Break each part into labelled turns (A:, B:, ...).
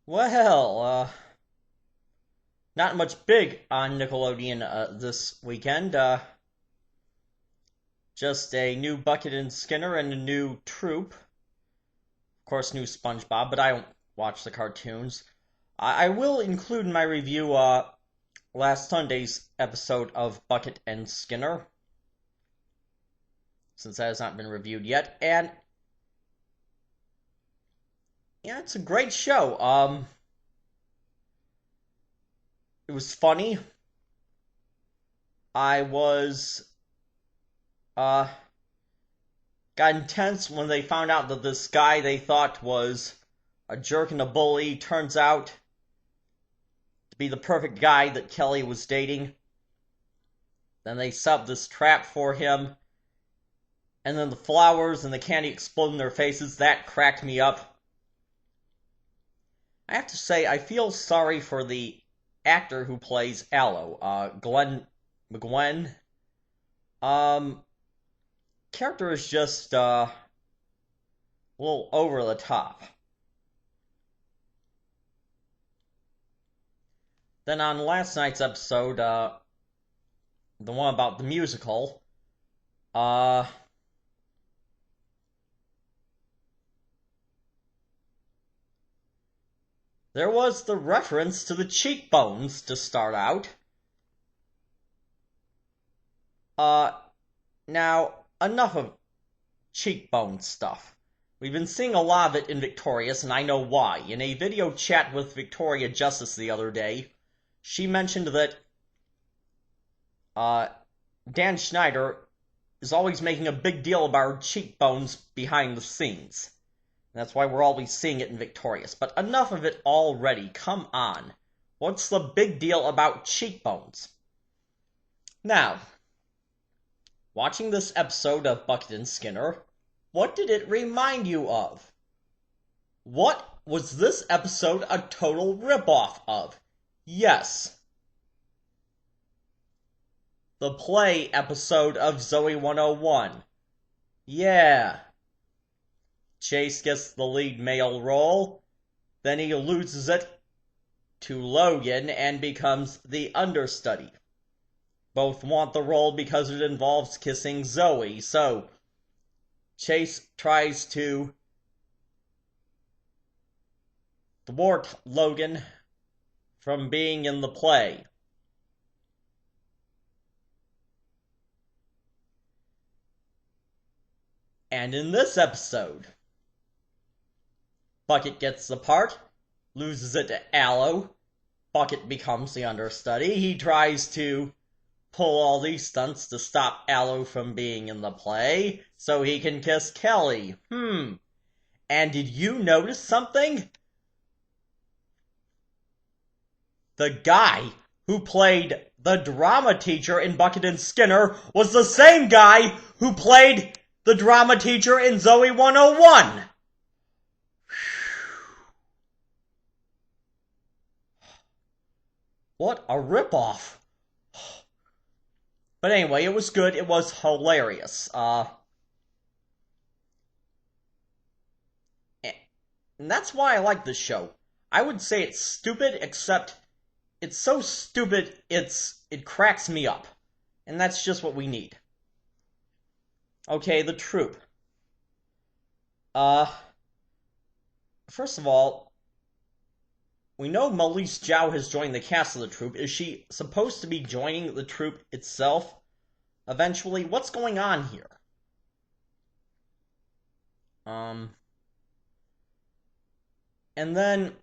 A: Well, not much big on Nickelodeon this weekend. Just a new Bucket and Skinner and a new Troop. Of course, new SpongeBob, but I don't watch the cartoons. I will include in my review last Sunday's episode of Bucket and Skinner, since that has not been reviewed yet. And yeah, it's a great show. It was funny. I was uh got intense when they found out that this guy they thought was a jerk and a bully turns out to be the perfect guy that Kelly was dating. Then they set up this trap for him, and then the flowers and the candy explode in their faces. That cracked me up. I have to say, I feel sorry for the actor who plays Aloe, Glenn McGwen. Character is just a little over the top. Then on last night's episode, the one about the musical, uh, there was the reference to the cheekbones to start out. Now, enough of cheekbone stuff. We've been seeing a lot of it in Victorious, and I know why. In a video chat with Victoria Justice the other day, she mentioned that Dan Schneider is always making a big deal about her cheekbones behind the scenes. And that's why we're always seeing it in Victorious. But enough of it already. Come on. What's the big deal about cheekbones? Now, watching this episode of Bucket and Skinner, what did it remind you of? What was this episode a total ripoff of? Yes. The play episode of Zoe 101. Yeah. Chase gets the lead male role, then he loses it to Logan and becomes the understudy. Both want the role because it involves kissing Zoe, so Chase tries to thwart Logan from being in the play. And in this episode, Bucket gets the part, loses it to Aloe. Bucket becomes the understudy. He tries to pull all these stunts to stop Aloe from being in the play so he can kiss Kelly. And did you notice something? The guy who played the drama teacher in Bucket and Skinner was the same guy who played the drama teacher in Zoe 101. What a ripoff. But anyway, it was good. It was hilarious. And that's why I like this show. I would say it's stupid, except it's so stupid it cracks me up. And that's just what we need. Okay, the Troop. First of all, we know Melise Zhao has joined the cast of the Troop. Is she supposed to be joining the Troop itself eventually? What's going on here? And then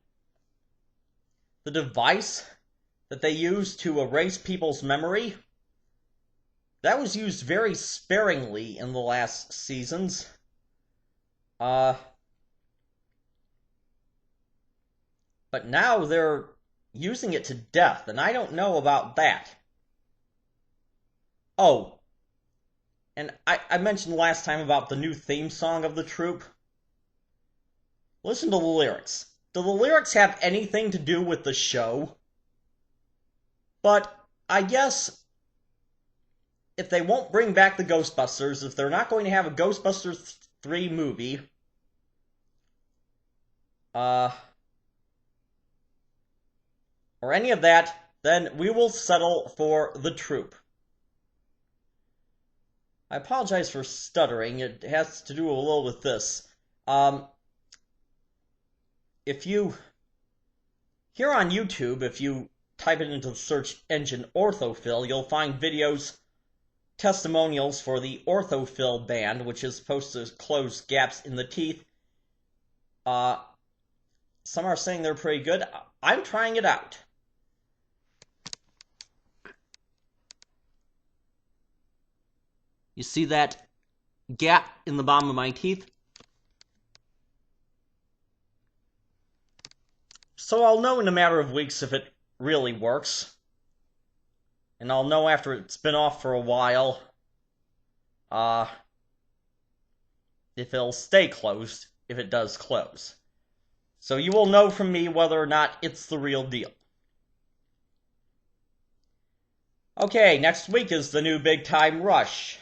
A: the device that they use to erase people's memory, that was used very sparingly in the last seasons. But now they're using it to death, and I don't know about that. Oh, and I mentioned last time about the new theme song of the Troop. Listen to the lyrics. Do the lyrics have anything to do with the show? But I guess if they won't bring back the Ghostbusters, if they're not going to have a Ghostbusters 3 movie, or any of that, then we will settle for the troop. I apologize for stuttering. It has to do a little with this. If you, here on YouTube, if you type it into the search engine orthophil, you'll find videos, testimonials for the orthophil band, which is supposed to close gaps in the teeth. Some are saying they're pretty good. I'm trying it out. You see that gap in the bottom of my teeth? So I'll know in a matter of weeks if it really works. And I'll know after it's been off for a while, if it'll stay closed, if it does close. So you will know from me whether or not it's the real deal. Okay, next week is the new Big Time Rush.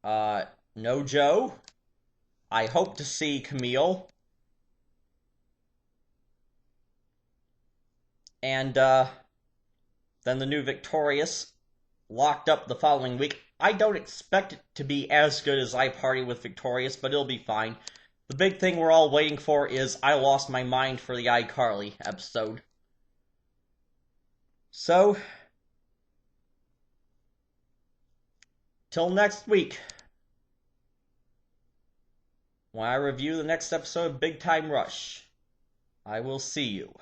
A: No Joe. I hope to see Camille. And, then the new Victorious, locked up the following week. I don't expect it to be as good as I Party with Victorious, but it'll be fine. The big thing we're all waiting for is I Lost My Mind for the iCarly episode. So, till next week, when I review the next episode of Big Time Rush, I will see you.